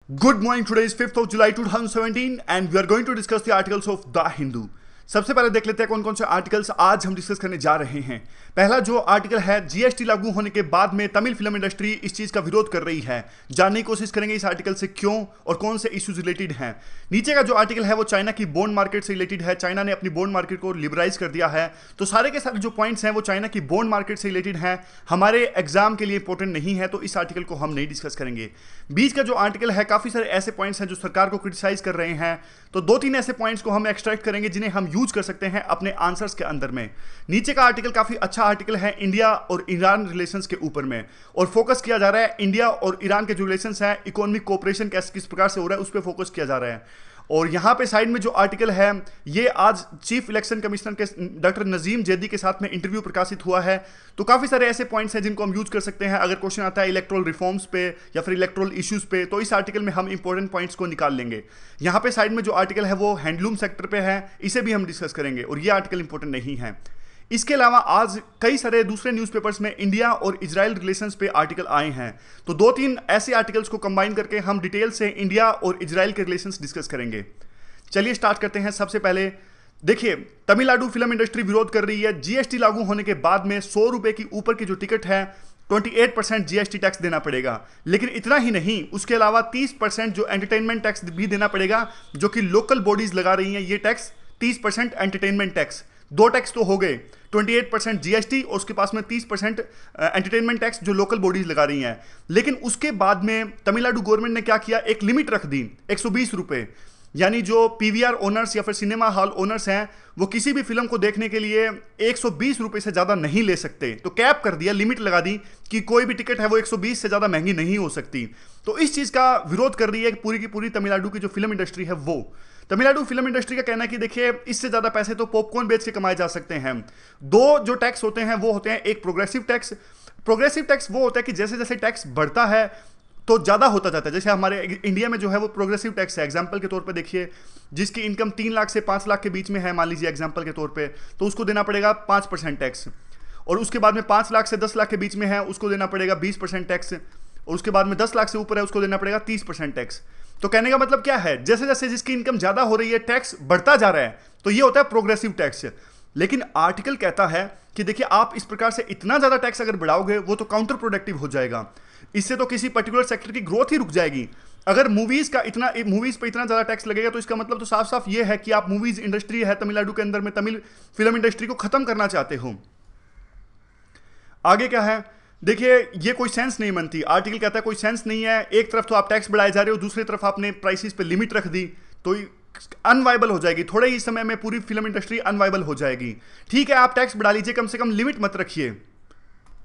Good morning. Today is 5th of July 2017 and we are going to discuss the articles of The Hindu. सबसे पहले देख लेते हैं कौन कौन से आर्टिकल्स आज हम डिस्कस करने जा रहे हैं। पहला जो आर्टिकल है, जीएसटी लागू होने के बाद में तमिल फिल्म इंडस्ट्री इस चीज का विरोध कर रही है। जानने की कोशिश करेंगे इस आर्टिकल से क्यों और कौन से इश्यूज रिलेटेड हैं। नीचे का जो आर्टिकल है वो चाइना की बॉन्ड मार्केट से रिलेटेड है। चाइना ने अपनी बॉन्ड मार्केट को लिबराइज कर दिया है, तो सारे के सारे जो पॉइंट्स हैं वो चाइना की बॉन्ड मार्केट से रिलेटेड हैं, हमारे एग्जाम के लिए इंपॉर्टेंट नहीं है, तो इस आर्टिकल को हम नहीं डिस्कस करेंगे। बीच का जो आर्टिकल है, काफी सारे ऐसे पॉइंट्स हैं जो सरकार को क्रिटिसाइज कर रहे हैं, तो दो तीन ऐसे पॉइंट्स को हम एक्सट्रैक्ट करेंगे जिन्हें हम यूज कर सकते हैं अपने आंसर्स के अंदर में। नीचे का आर्टिकल काफी अच्छा आर्टिकल है इंडिया और ईरान रिलेशंस के ऊपर में, और फोकस किया जा रहा है इंडिया और ईरान के जो रिलेशंस हैं, इकोनॉमिक कोऑपरेशन किस प्रकार से हो रहा है उस पर फोकस किया जा रहा है। और यहां पे साइड में जो आर्टिकल है, ये आज चीफ इलेक्शन कमिश्नर के डॉक्टर नजीम जैदी के साथ में इंटरव्यू प्रकाशित हुआ है, तो काफी सारे ऐसे पॉइंट्स हैं जिनको हम यूज कर सकते हैं अगर क्वेश्चन आता है इलेक्ट्रल रिफॉर्म्स पे या फिर इलेक्ट्रल इश्यूज पे, तो इस आर्टिकल में हम इंपॉर्टेंट पॉइंट्स को निकाल लेंगे। यहां पे साइड में जो आर्टिकल है वो हैंडलूम सेक्टर पे है, इसे भी हम डिस्कस करेंगे और ये आर्टिकल इंपॉर्टेंट नहीं है। इसके अलावा आज कई सारे दूसरे न्यूज़पेपर्स में इंडिया और इजराइल रिलेशंस पे आर्टिकल आए हैं, तो दो तीन ऐसे आर्टिकल्स को कंबाइन करके हम डिटेल से इंडिया और इजराइल के रिलेशंस डिस्कस करेंगे। चलिए स्टार्ट करते हैं। सबसे पहले देखिए, तमिलनाडु फिल्म इंडस्ट्री विरोध कर रही है। जीएसटी लागू होने के बाद में 100 रुपए की ऊपर की जो टिकट है 28% जीएसटी टैक्स देना पड़ेगा, लेकिन इतना ही नहीं, उसके अलावा 30% जो एंटरटेनमेंट टैक्स भी देना पड़ेगा, जो कि लोकल बॉडीज लगा रही हैं। ये टैक्स 30% एंटरटेनमेंट टैक्स, दो टैक्स तो हो गए, 28% जीएसटी और उसके पास में 30% एंटरटेनमेंट टैक्स जो लोकल बॉडीज लगा रही हैं। लेकिन उसके बाद में तमिलनाडु गवर्नमेंट ने क्या किया, एक लिमिट रख दी 120 रुपए, यानी जो पीवीआर ओनर्स या फिर सिनेमा हॉल ओनर्स हैं वो किसी भी फिल्म को देखने के लिए 120 रुपए से ज़्यादा नहीं ले सकते। तो कैप कर दिया, लिमिट लगा दी कि कोई भी टिकट है वो 120 से ज़्यादा महंगी नहीं हो सकती। तो इस चीज़ का विरोध कर रही है पूरी की पूरी तमिलनाडु की जो फिल्म इंडस्ट्री है वो। तमिलनाडु फिल्म इंडस्ट्री का कहना है कि देखिए, इससे ज़्यादा पैसे तो पॉपकॉर्न बेच के कमाए जा सकते हैं। दो जो टैक्स होते हैं वो होते हैं, एक प्रोग्रेसिव टैक्स। प्रोग्रेसिव टैक्स वो होता है कि जैसे जैसे टैक्स बढ़ता है तो ज़्यादा होता जाता है। जैसे हमारे इंडिया में जो है वो प्रोग्रेसिव टैक्स है। एग्जांपल के तौर पे देखिए, जिसकी इनकम 3 लाख से 5 लाख के बीच में है, मान लीजिए एग्जांपल के तौर पे, तो उसको देना पड़ेगा 5% टैक्स। और उसके बाद में 5 लाख से 10 लाख के बीच में है, उसको देना पड़ेगा 20% टैक्स। और उसके बाद में 10 लाख से ऊपर है, उसको देना पड़ेगा 30% टैक्स। तो कहने का मतलब क्या है, जैसे जैसे जिसकी इनकम ज़्यादा हो रही है टैक्स बढ़ता जा रहा है, तो ये होता है प्रोग्रेसिव टैक्स। लेकिन आर्टिकल कहता है कि देखिए, आप इस प्रकार से इतना ज़्यादा टैक्स अगर बढ़ाओगे वो तो काउंटर प्रोडक्टिव हो जाएगा। इससे तो किसी पर्टिकुलर सेक्टर की ग्रोथ ही रुक जाएगी। अगर मूवीज पे इतना ज़्यादा टैक्स लगेगा तो इसका मतलब तो साफ साफ ये है कि आप मूवीज इंडस्ट्री है तमिलनाडु के अंदर में, तमिल फिल्म इंडस्ट्री को खत्म करना चाहते हो। आगे क्या है, देखिए, ये कोई सेंस नहीं बनती। आर्टिकल कहता है कोई सेंस नहीं है, एक तरफ तो आप टैक्स बढ़ाए जा रहे हो, दूसरी तरफ आपने प्राइसेस पे लिमिट रख दी, तो अनवाइबल हो जाएगी। थोड़े ही समय में पूरी फिल्म इंडस्ट्री अनवाइबल हो जाएगी। ठीक है, आप टैक्स बढ़ा लीजिए, कम से कम लिमिट मत रखिए।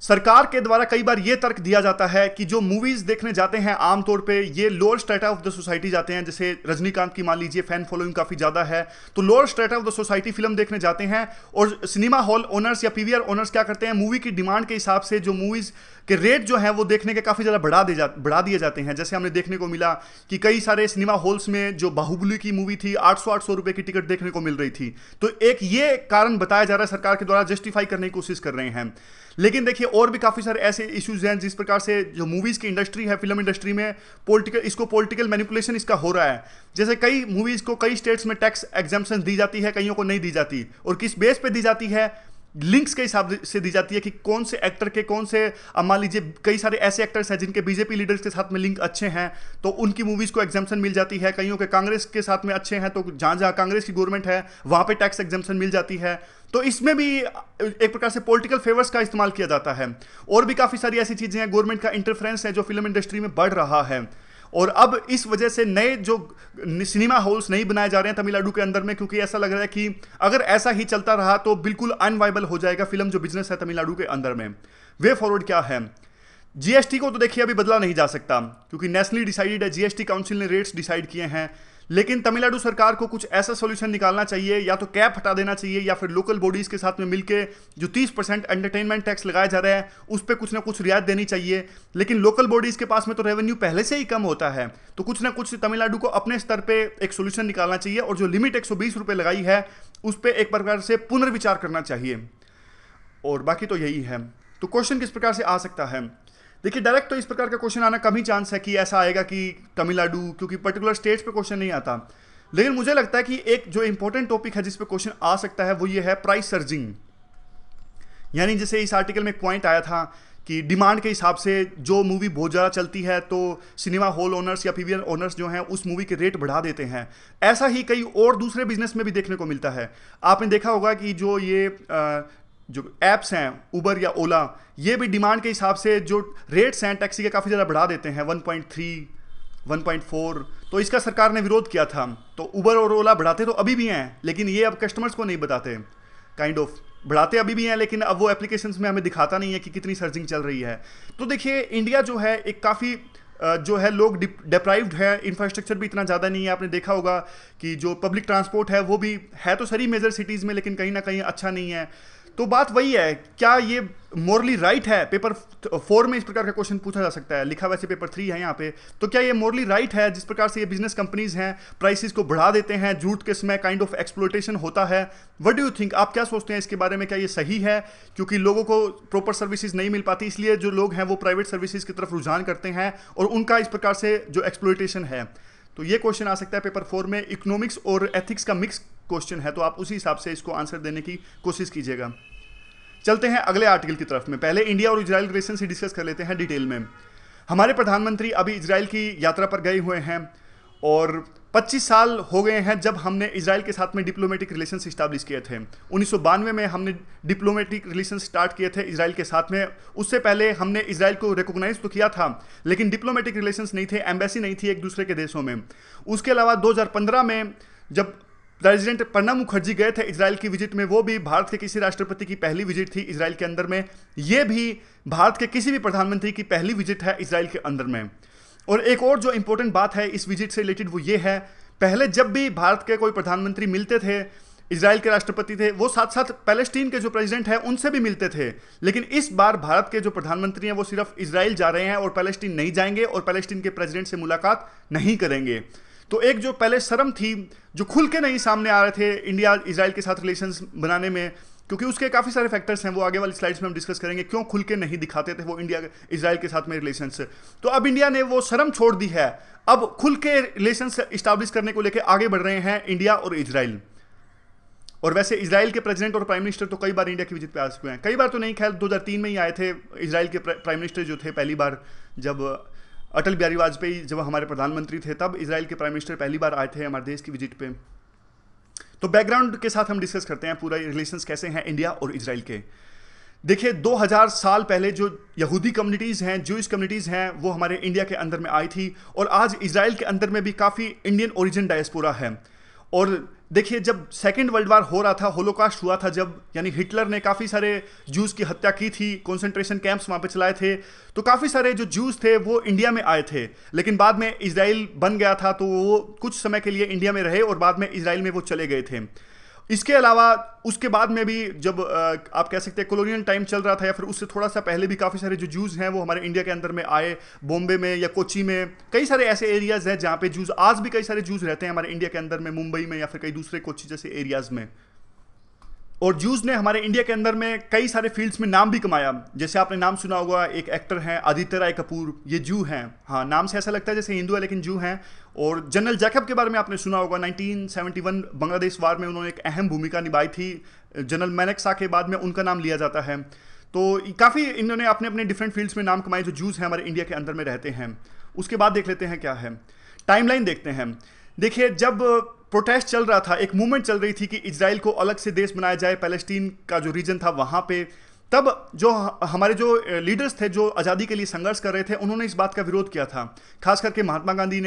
सरकार के द्वारा कई बार यह तर्क दिया जाता है कि जो मूवीज देखने जाते हैं आमतौर पे ये lower strata of the society जाते हैं। जैसे रजनीकांत की मान लीजिए फैन फॉलोइंग काफी ज्यादा है, तो lower strata of the society film देखने जाते हैं, और सिनेमा हॉल ओनर्स या पीवीआर ओनर्स क्या करते हैं, मूवी की डिमांड के हिसाब से जो मूवीज के रेट जो है वो देखने के काफ़ी ज़्यादा बढ़ा दिए जाते हैं। जैसे हमने देखने को मिला कि कई सारे सिनेमा हॉल्स में जो बाहुबली की मूवी थी 800 रुपए की टिकट देखने को मिल रही थी। तो एक ये कारण बताया जा रहा है, सरकार के द्वारा जस्टिफाई करने की कोशिश कर रहे हैं। लेकिन देखिए, और भी काफ़ी सारे ऐसे इश्यूज हैं जिस प्रकार से जो मूवीज़ की इंडस्ट्री है, फिल्म इंडस्ट्री में पॉलिटिकल मैनिपुलेशन इसका हो रहा है। जैसे कई मूवीज़ को कई स्टेट्स में टैक्स एग्जम्पशन दी जाती है, कईयों को नहीं दी जाती, और किस बेस पे दी जाती है, लिंक्स के हिसाब से दी जाती है कि कौन से एक्टर के कौन से, मान लीजिए कई सारे ऐसे एक्टर्स हैं जिनके बीजेपी लीडर्स के साथ में लिंक अच्छे हैं, तो उनकी मूवीज़ को एग्जम्पशन मिल जाती है। कईयों के कांग्रेस के साथ में अच्छे हैं, तो जहाँ जहाँ कांग्रेस की गवर्नमेंट है वहाँ पे टैक्स एग्जम्पशन मिल जाती है। तो इसमें भी एक प्रकार से पॉलिटिकल फेवर्स का इस्तेमाल किया जाता है। और भी काफ़ी सारी ऐसी चीज़ें हैं, गवर्नमेंट का इंटरफेरेंस है जो फिल्म इंडस्ट्री में बढ़ रहा है। और अब इस वजह से नए जो सिनेमा हॉल्स नहीं बनाए जा रहे हैं तमिलनाडु के अंदर में, क्योंकि ऐसा लग रहा है कि अगर ऐसा ही चलता रहा तो बिल्कुल अनवाइबल हो जाएगा फिल्म जो बिजनेस है तमिलनाडु के अंदर में। वे फॉरवर्ड क्या है, जीएसटी को तो देखिए अभी बदला नहीं जा सकता क्योंकि नेशनली डिसाइडेड है, जीएसटी काउंसिल ने रेट्स डिसाइड किए हैं। लेकिन तमिलनाडु सरकार को कुछ ऐसा सॉल्यूशन निकालना चाहिए, या तो कैप हटा देना चाहिए, या फिर लोकल बॉडीज के साथ में मिलकर जो 30% एंटरटेनमेंट टैक्स लगाया जा रहा है उस पर कुछ ना कुछ रियायत देनी चाहिए। लेकिन लोकल बॉडीज के पास में तो रेवेन्यू पहले से ही कम होता है, तो कुछ ना कुछ तमिलनाडु को अपने स्तर पे एक सोल्यूशन निकालना चाहिए, और जो लिमिट 120 रुपये लगाई है उस पर एक प्रकार से पुनर्विचार करना चाहिए। और बाकी तो यही है। तो क्वेश्चन किस प्रकार से आ सकता है, देखिए डायरेक्ट तो इस प्रकार का क्वेश्चन आना कम ही चांस है कि ऐसा आएगा कि तमिलनाडु, क्योंकि पर्टिकुलर स्टेट्स पे क्वेश्चन नहीं आता। लेकिन मुझे लगता है कि एक जो इंपॉर्टेंट टॉपिक है जिस पे क्वेश्चन आ सकता है वो ये है प्राइस सर्जिंग। यानी जैसे इस आर्टिकल में एक पॉइंट आया था कि डिमांड के हिसाब से जो मूवी बहुत ज़्यादा चलती है तो सिनेमा हॉल ओनर्स या पीवीआर ओनर्स जो हैं उस मूवी के रेट बढ़ा देते हैं। ऐसा ही कई और दूसरे बिजनेस में भी देखने को मिलता है। आपने देखा होगा कि जो ये जो एप्स हैं उबर या ओला, ये भी डिमांड के हिसाब से जो रेट्स हैं टैक्सी के काफ़ी ज़्यादा बढ़ा देते हैं, 1.3 1.4। तो इसका सरकार ने विरोध किया था। तो उबर और ओला बढ़ाते तो अभी भी हैं, लेकिन ये अब कस्टमर्स को नहीं बताते। काइंड ऑफ बढ़ाते अभी भी हैं, लेकिन अब वो एप्लीकेशंस में हमें दिखाता नहीं है कि कितनी सर्जिंग चल रही है। तो देखिए इंडिया जो है एक काफ़ी जो है लोग डिप्राइव्ड है, इंफ्रास्ट्रक्चर भी इतना ज़्यादा नहीं है। आपने देखा होगा कि जो पब्लिक ट्रांसपोर्ट है वो भी है तो सारी मेजर सिटीज़ में, लेकिन कहीं ना कहीं अच्छा नहीं है। तो बात वही है, क्या ये मोरली राइट है? पेपर 4 में इस प्रकार का क्वेश्चन पूछा जा सकता है, लिखा वैसे पेपर 3 है यहाँ पे। तो क्या ये मोरली राइट है जिस प्रकार से ये बिजनेस कंपनीज हैं प्राइसेस को बढ़ा देते हैं, झूठ के समय काइंड ऑफ एक्सप्लॉयटेशन होता है? व्हाट डू यू थिंक, आप क्या सोचते हैं इसके बारे में? क्या ये सही है? क्योंकि लोगों को प्रॉपर सर्विसेज नहीं मिल पाती, इसलिए जो लोग हैं वो प्राइवेट सर्विसेज की तरफ रुझान करते हैं और उनका इस प्रकार से जो एक्सप्लॉयटेशन है। तो ये क्वेश्चन आ सकता है पेपर 4 में। इकोनॉमिक्स और एथिक्स का मिक्स क्वेश्चन है, तो आप उसी हिसाब से इसको आंसर देने की कोशिश कीजिएगा। चलते हैं अगले आर्टिकल की तरफ में। पहले इंडिया और इजराइल रिलेशन से डिस्कस कर लेते हैं डिटेल में। हमारे प्रधानमंत्री अभी इजराइल की यात्रा पर गए हुए हैं और 25 साल हो गए हैं जब हमने इजराइल के साथ में डिप्लोमेटिक रिलेशंस इस्टेब्लिश किए थे। 1992 में हमने डिप्लोमेटिक रिलेशंस स्टार्ट किए थे इजराइल के साथ में। उससे पहले हमने इजराइल को रिकॉग्नाइज तो किया था, लेकिन डिप्लोमेटिक रिलेशंस नहीं थे, एम्बेसी नहीं थी एक दूसरे के देशों में। उसके अलावा 2015 में जब प्रेसिडेंट प्रणब मुखर्जी गए थे इजराइल की विजिट में, वो भी भारत के किसी राष्ट्रपति की पहली विजिट थी इजराइल के अंदर में। ये भी भारत के किसी भी प्रधानमंत्री की पहली विजिट है इजराइल के अंदर में। और एक और जो इंपॉर्टेंट बात है इस विजिट से रिलेटेड वो ये है, पहले जब भी भारत के कोई प्रधानमंत्री मिलते थे, इजराइल के राष्ट्रपति थे, वो साथ साथ पैलेस्टीन के जो प्रेसिडेंट हैं उनसे भी मिलते थे। लेकिन इस बार भारत के जो प्रधानमंत्री हैं वो सिर्फ इजराइल जा रहे हैं और पैलेस्टीन नहीं जाएंगे और पैलेस्टीन के प्रेसिडेंट से मुलाकात नहीं करेंगे। तो एक जो पहले शर्म थी, जो खुल के नहीं सामने आ रहे थे इंडिया इजराइल के साथ रिलेशंस बनाने में, क्योंकि उसके काफ़ी सारे फैक्टर्स हैं, वो आगे वाली स्लाइड्स में हम डिस्कस करेंगे क्यों खुल के नहीं दिखाते थे वो इंडिया इजराइल के साथ में रिलेशंस। तो अब इंडिया ने वो शर्म छोड़ दी है, अब खुल के रिलेशंस इस्टेब्लिश करने को लेकर आगे बढ़ रहे हैं इंडिया और इजराइल। और वैसे इजराइल के प्रेसिडेंट और प्राइम मिनिस्टर तो कई बार इंडिया की विजिट पे आ चुके हैं, कई बार तो नहीं, खैर 2003 में ही आए थे इजराइल के प्राइम मिनिस्टर जो थे पहली बार, जब अटल बिहारी वाजपेयी जब हमारे प्रधानमंत्री थे तब इजराइल के प्राइम मिनिस्टर पहली बार आए थे हमारे देश की विजिट पे। तो बैकग्राउंड के साथ हम डिस्कस करते हैं पूरा रिलेशंस कैसे हैं इंडिया और इजराइल के। देखिए 2000 साल पहले जो यहूदी कम्युनिटीज़ हैं, जूइश कम्युनिटीज़ हैं, वो हमारे इंडिया के अंदर में आई थी और आज इजराइल के अंदर में भी काफ़ी इंडियन ओरिजिन डायस्पोरा है। और देखिए जब सेकेंड वर्ल्ड वार हो रहा था, होलोकास्ट हुआ था जब, यानी हिटलर ने काफ़ी सारे जूस की हत्या की थी, कॉन्सेंट्रेशन कैंप्स वहाँ पे चलाए थे, तो काफ़ी सारे जो जूस थे वो इंडिया में आए थे। लेकिन बाद में इजराइल बन गया था तो वो कुछ समय के लिए इंडिया में रहे और बाद में इजराइल में वो चले गए थे। इसके अलावा उसके बाद में भी जब आप कह सकते हैं कॉलोनियल टाइम चल रहा था या फिर उससे थोड़ा सा पहले भी काफ़ी सारे जो जूस हैं वो हमारे इंडिया के अंदर में आए। बॉम्बे में या कोची में कई सारे ऐसे एरियाज़ हैं जहाँ पे जूस, आज भी कई सारे जूस रहते हैं हमारे इंडिया के अंदर में, मुंबई में या फिर कई दूसरे कोची जैसे एरियाज़ में। और जूस ने हमारे इंडिया के अंदर में कई सारे फील्ड्स में नाम भी कमाया। जैसे आपने नाम सुना होगा, एक एक्टर हैं आदित्य राय कपूर, ये जू हैं। हाँ, नाम से ऐसा लगता है जैसे हिंदू है लेकिन जू हैं। और जनरल जैकब के बारे में आपने सुना होगा, 1971 बांग्लादेश वार में उन्होंने एक अहम भूमिका निभाई थी। जनरल मैनेक्सा के बाद में उनका नाम लिया जाता है। तो काफ़ी इन्होंने अपने अपने डिफरेंट फील्ड्स में नाम कमाए जो जूस हैं हमारे इंडिया के अंदर में रहते हैं। उसके बाद देख लेते हैं क्या है, टाइमलाइन देखते हैं। देखिए जब प्रोटेस्ट चल रहा था, एक मूवमेंट चल रही थी कि इजराइल को अलग से देश बनाया जाए, पैलेस्टीन का जो रीजन था वहाँ पे, तब जो हमारे जो लीडर्स थे जो आज़ादी के लिए संघर्ष कर रहे थे उन्होंने इस बात का विरोध किया था। खास करके महात्मा गांधी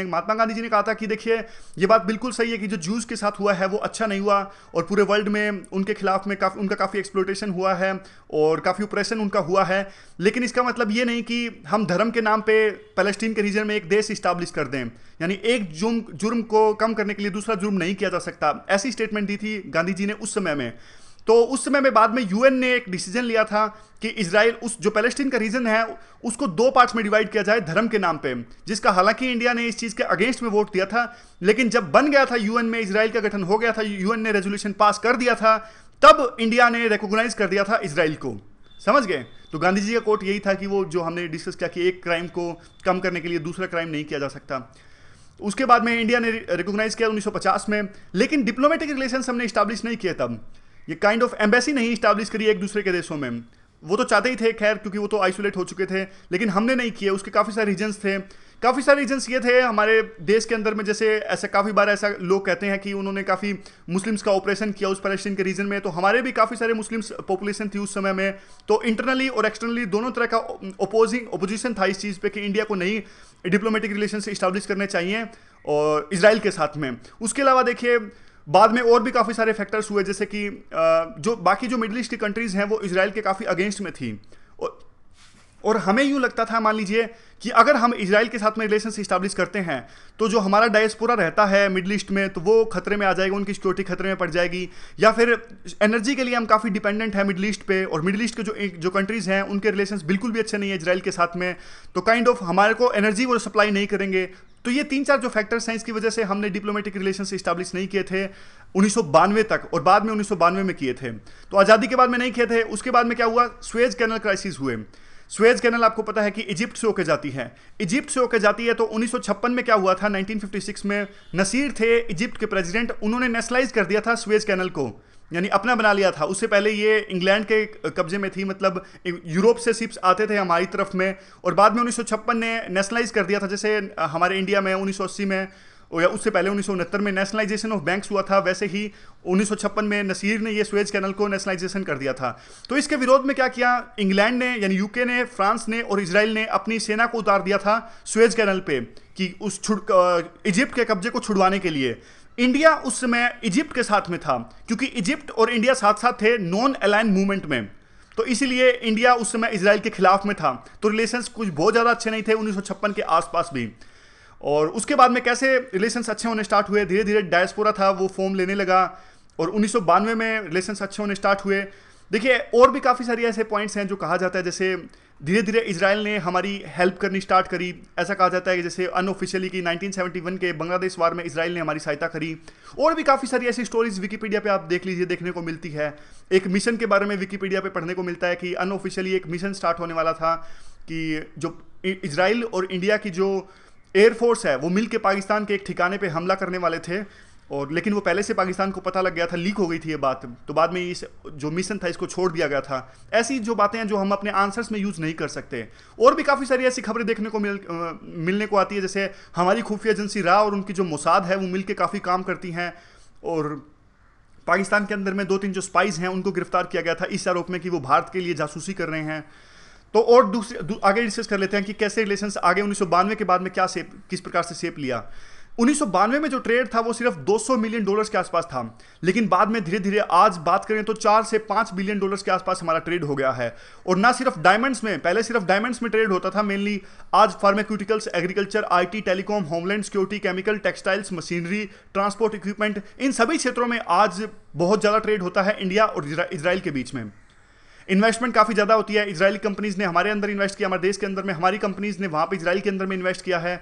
जी ने कहा था कि देखिए ये बात बिल्कुल सही है कि जो जूस के साथ हुआ है वो अच्छा नहीं हुआ और पूरे वर्ल्ड में उनके खिलाफ में उनका काफ़ी एक्सप्लॉयटेशन हुआ है और काफ़ी ऑपरेशन उनका हुआ है। लेकिन इसका मतलब ये नहीं कि हम धर्म के नाम पे पैलेस्टीन के रीजन में एक देश इस्टेब्लिश कर दें, यानी एक जुर्म को कम करने के लिए दूसरा जुर्म नहीं किया जा सकता। ऐसी स्टेटमेंट दी थी गांधी जी ने उस समय में। तो उस समय में बाद में यूएन ने एक डिसीजन लिया था कि इजराइल, उस जो पैलेस्टीन का रीजन है उसको 2 पार्ट्स में डिवाइड किया जाए धर्म के नाम पे, जिसका हालांकि इंडिया ने इस चीज़ के अगेंस्ट में वोट दिया था। लेकिन जब बन गया था यूएन में, इजराइल का गठन हो गया था, यूएन ने रेजोल्यूशन पास कर दिया था, तब इंडिया ने रिकॉग्नाइज कर दिया था इजराइल को। समझ गए? तो गांधी जी का कोट यही था कि वो जो हमने डिस्कस किया कि एक क्राइम को कम करने के लिए दूसरा क्राइम नहीं किया जा सकता। उसके बाद में इंडिया ने रिकॉग्नाइज किया 1950 में, लेकिन डिप्लोमेटिक रिलेशंस हमने स्टैब्लिश नहीं किए तब। ये काइंड ऑफ एम्बेसी नहीं स्टैब्लिश करी एक दूसरे के देशों में। वो तो चाहते ही थे खैर, क्योंकि वो तो आइसोलेट हो चुके थे, लेकिन हमने नहीं किए। उसके काफ़ी सारे रीजन्स थे। काफ़ी सारे रीजन्स ये थे हमारे देश के अंदर में, जैसे ऐसा काफ़ी बार ऐसा लोग कहते हैं कि उन्होंने काफ़ी मुस्लिम्स का ऑपरेशन किया उस पैलेस्टीन के रीजन में, तो हमारे भी काफ़ी सारे मुस्लिम्स पॉपुलेशन थी उस समय में। तो इंटरनली और एक्सटर्नली दोनों तरह का ओपोजिशन था इस चीज़ पे कि इंडिया को नई डिप्लोमेटिक रिलेशन से इस्टेब्लिश करने चाहिए और इजराइल के साथ में। उसके अलावा देखिए बाद में और भी काफ़ी सारे फैक्टर्स हुए, जैसे कि जो बाकी जो मिडिल ईस्ट की कंट्रीज़ हैं वो इजराइल के काफ़ी अगेंस्ट में थी, और हमें यूँ लगता था, मान लीजिए कि अगर हम इजराइल के साथ में रिलेशन इस्टेब्लिश करते हैं तो जो हमारा डायस्पोरा रहता है मिडिल ईस्ट में, तो वो खतरे में आ जाएगा, उनकी सिक्योरिटी खतरे में पड़ जाएगी। या फिर एनर्जी के लिए हम काफ़ी डिपेंडेंट हैं मिडिल ईस्ट पे, और मिडिल ईस्ट के जो कंट्रीज़ हैं उनके रिलेशन बिल्कुल भी अच्छे नहीं है इजराइल के साथ में, तो काइंड ऑफ हमारे को एनर्जी वो सप्लाई नहीं करेंगे। तो ये 3-4 जो फैक्टर्स हैं, इसकी वजह से हमने डिप्लोमेटिक रिलेशन इस्टेब्लिश नहीं किए थे 1992 तक, और बाद में 1992 में किए थे। तो आज़ादी के बाद में नहीं किए थे। उसके बाद में क्या हुआ, सुएज कैनल क्राइसिस हुए। सुएज कैनल आपको पता है कि इजिप्ट से होकर जाती है, इजिप्ट से होकर जाती है। तो 1956 में क्या हुआ था, 1956 में नसीर थे इजिप्ट के प्रेसिडेंट, उन्होंने नेशनलाइज कर दिया था सुएज कैनल को, यानी अपना बना लिया था। उससे पहले ये इंग्लैंड के कब्जे में थी, मतलब यूरोप से शिप्स आते थे हमारी तरफ में, और बाद में 1956 ने नेशनलाइज कर दिया था। जैसे हमारे इंडिया में 1980 में या उससे पहले 1969 में नेशनलाइजेशन ऑफ बैंक्स हुआ था, वैसे ही 1956 में नसीर ने ये सुएज कैनल को नेशनलाइजेशन कर दिया था। तो इसके विरोध में क्या किया, इंग्लैंड ने यानी यूके ने, फ्रांस ने और इजराइल ने अपनी सेना को उतार दिया था सुएज कैनल पे, कि उस इजिप्ट के कब्जे को छुड़वाने के लिए। इंडिया उस समय इजिप्ट के साथ में था, क्योंकि इजिप्ट और इंडिया साथ साथ थे नॉन अलाइन मूवमेंट में, तो इसीलिए इंडिया उस समय इजराइल के खिलाफ में था। तो रिलेशंस कुछ बहुत ज़्यादा अच्छे नहीं थे 1956 के आसपास भी। और उसके बाद में कैसे रिलेशंस अच्छे होने स्टार्ट हुए, धीरे धीरे डायस्पोरा था वो फॉर्म लेने लगा, और 1992 में रिलेशंस अच्छे होने स्टार्ट हुए। देखिए और भी काफ़ी सारी ऐसे पॉइंट्स हैं जो कहा जाता है, जैसे धीरे धीरे इजराइल ने हमारी हेल्प करनी स्टार्ट करी। ऐसा कहा जाता है कि जैसे अनऑफिशियली कि 1971 के बांग्लादेश वार में इजराइल ने हमारी सहायता करी। और भी काफ़ी सारी ऐसी स्टोरीज विकीपीडिया पे आप देख लीजिए, देखने को मिलती है। एक मिशन के बारे में विकीपीडिया पे पढ़ने को मिलता है कि अनऑफिशियली एक मिशन स्टार्ट होने वाला था कि जो इजराइल और इंडिया की जो एयरफोर्स है वो मिल के पाकिस्तान के एक ठिकाने पे हमला करने वाले थे, और लेकिन वो पहले से पाकिस्तान को पता लग गया था, लीक हो गई थी ये बात, तो बाद में इस जो मिशन था इसको छोड़ दिया गया था। ऐसी जो बातें हैं जो हम अपने आंसर्स में यूज़ नहीं कर सकते। और भी काफ़ी सारी ऐसी खबरें देखने को मिलने को आती है, जैसे हमारी खुफिया एजेंसी रा और उनकी जो मोसाद है वो मिल के काफ़ी काम करती हैं, और पाकिस्तान के अंदर में 2-3 जो स्पाइज हैं उनको गिरफ्तार किया गया था इस आरोप में कि वो भारत के लिए जासूसी कर रहे हैं। तो और आगे डिस्कस कर लेते हैं कि कैसे रिलेशंस आगे 1992 के बाद में क्या किस प्रकार से शेप लिया। 1992 में जो ट्रेड था वो सिर्फ $200 मिलियन के आसपास था, लेकिन बाद में धीरे धीरे आज बात करें तो 4 से 5 बिलियन डॉलर्स के आसपास हमारा ट्रेड हो गया है। और ना सिर्फ डायमंड्स में, पहले सिर्फ डायमंड्स में ट्रेड होता था मेनली, आज pharmaceuticals, agriculture, IT, telecom, homeland security, chemical, textiles, machinery, transport equipment, इन सभी क्षेत्रों में आज बहुत ज़्यादा ट्रेड होता है इंडिया और इजराइल के बीच में। इन्वेस्टमेंट काफ़ी ज़्यादा होती है। इजरायली कंपनीज़ ने हमारे अंदर इन्वेस्ट किया, हमारे देश के अंदर में हमारी कंपनीज़ ने वहाँ पे इजराइल के अंदर में इन्वेस्ट किया है।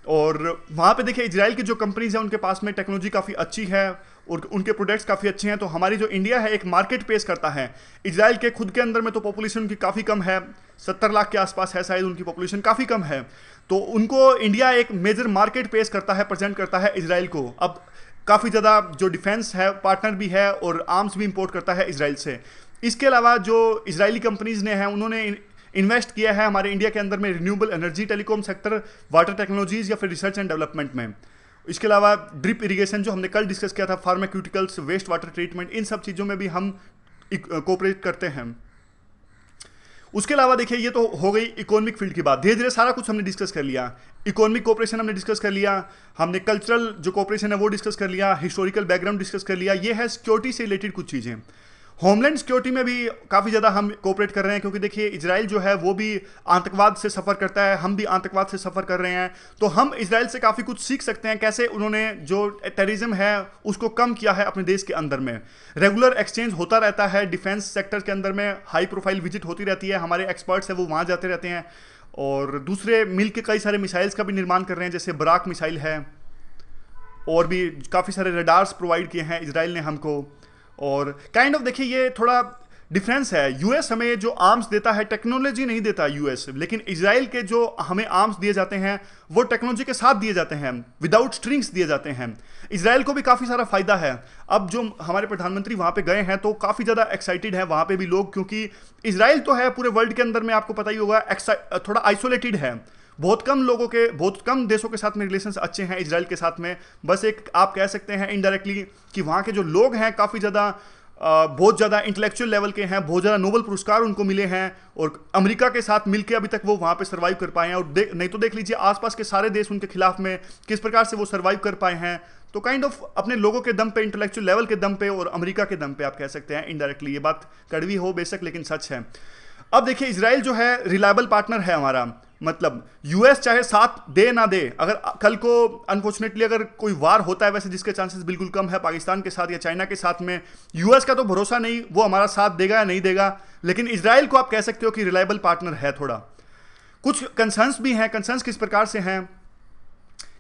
और वहाँ पे देखिए इजराइल की जो कंपनीज़ हैं उनके पास में टेक्नोलॉजी काफ़ी अच्छी है और उनके प्रोडक्ट्स काफ़ी अच्छे हैं। तो हमारी जो इंडिया है एक मार्केट पेश करता है। इजराइल के खुद के अंदर में तो पॉपुलेशन उनकी काफ़ी कम है, 70 लाख के आसपास है शायद उनकी पॉपुलेशन, काफ़ी कम है। तो उनको इंडिया एक मेजर मार्केट पेश करता है, प्रेजेंट करता है इजराइल को। अब काफ़ी ज़्यादा जो डिफेंस है पार्टनर भी है और आर्म्स भी इंपोर्ट करता है इजराइल से। इसके अलावा जो इजरायली कंपनीज़ ने हैं उन्होंने इन्वेस्ट किया है हमारे इंडिया के अंदर में renewable energy, telecom sector, water technologies या फिर रिसर्च एंड डेवलपमेंट में। इसके अलावा ड्रिप इरिगेशन जो हमने कल डिस्कस किया था, फार्मास्यूटिकल्स, वेस्ट वाटर ट्रीटमेंट, इन सब चीज़ों में भी हम कोऑपरेट करते हैं। उसके अलावा देखिए ये तो हो गई इकोनॉमिक फील्ड की बात। धीरे धीरे सारा कुछ हमने डिस्कस कर लिया। इकोनॉमिक कोऑपरेशन हमने डिस्कस कर लिया, हमने कल्चरल जो कोऑपरेशन है वो डिस्कस कर लिया, हिस्टोरिकल बैकग्राउंड डिस्कस कर लिया। ये है सिक्योरिटी से रिलेटेड कुछ चीज़ें। होमलैंड सिक्योरिटी में भी काफ़ी ज़्यादा हम कोऑपरेट कर रहे हैं, क्योंकि देखिए इजराइल जो है वो भी आतंकवाद से सफ़र करता है, हम भी आतंकवाद से सफ़र कर रहे हैं। तो हम इजराइल से काफ़ी कुछ सीख सकते हैं, कैसे उन्होंने जो टेररिज्म है उसको कम किया है अपने देश के अंदर में। रेगुलर एक्सचेंज होता रहता है डिफेंस सेक्टर के अंदर में, हाई प्रोफाइल विजिट होती रहती है, हमारे एक्सपर्ट्स हैं वो वहाँ जाते रहते हैं। और दूसरे मिल के कई सारे मिसाइल्स का भी निर्माण कर रहे हैं, जैसे बराक मिसाइल है, और भी काफ़ी सारे रडार्स प्रोवाइड किए हैं इजराइल ने हमको। और काइंड ऑफ देखिए ये थोड़ा डिफरेंस है। यूएस हमें जो आर्म्स देता है टेक्नोलॉजी नहीं देता यूएस, लेकिन इजराइल के जो हमें आर्म्स दिए जाते हैं वो टेक्नोलॉजी के साथ दिए जाते हैं, विदाउट स्ट्रिंग्स दिए जाते हैं। इजराइल को भी काफ़ी सारा फायदा है। अब जो हमारे प्रधानमंत्री वहाँ पे गए हैं तो काफ़ी ज़्यादा एक्साइटेड है वहाँ पे भी लोग, क्योंकि इजराइल तो है पूरे वर्ल्ड के अंदर में आपको पता ही होगा थोड़ा आइसोलेटेड है। बहुत कम देशों के साथ में रिलेशंस अच्छे हैं इजराइल के साथ में। बस एक आप कह सकते हैं इनडायरेक्टली कि वहाँ के जो लोग हैं काफ़ी ज़्यादा बहुत ज़्यादा इंटेलेक्चुअल लेवल के हैं, बहुत ज़्यादा नोबेल पुरस्कार उनको मिले हैं, और अमेरिका के साथ मिलकर अभी तक वो वहाँ पे सर्वाइव कर पाए हैं। और नहीं तो देख लीजिए आसपास के सारे देश उनके खिलाफ में किस प्रकार से वो सर्वाइव कर पाए हैं। तो काइंड ऑफ अपने लोगों के दम पे, इंटेलेक्चुअल लेवल के दम पे और अमेरिका के दम पे आप कह सकते हैं इनडायरेक्टली। ये बात कड़वी हो बेशक लेकिन सच है। अब देखिए इजराइल जो है रिलायबल पार्टनर है हमारा, मतलब यूएस चाहे साथ दे ना दे, अगर कल को अनफॉर्चुनेटली अगर कोई वार होता है, वैसे जिसके चांसेस बिल्कुल कम है पाकिस्तान के साथ या चाइना के साथ में, यूएस का तो भरोसा नहीं वो हमारा साथ देगा या नहीं देगा, लेकिन इजराइल को आप कह सकते हो कि रिलायबल पार्टनर है। थोड़ा कुछ कंसर्न्स भी हैं। कंसर्न्स किस प्रकार से हैं?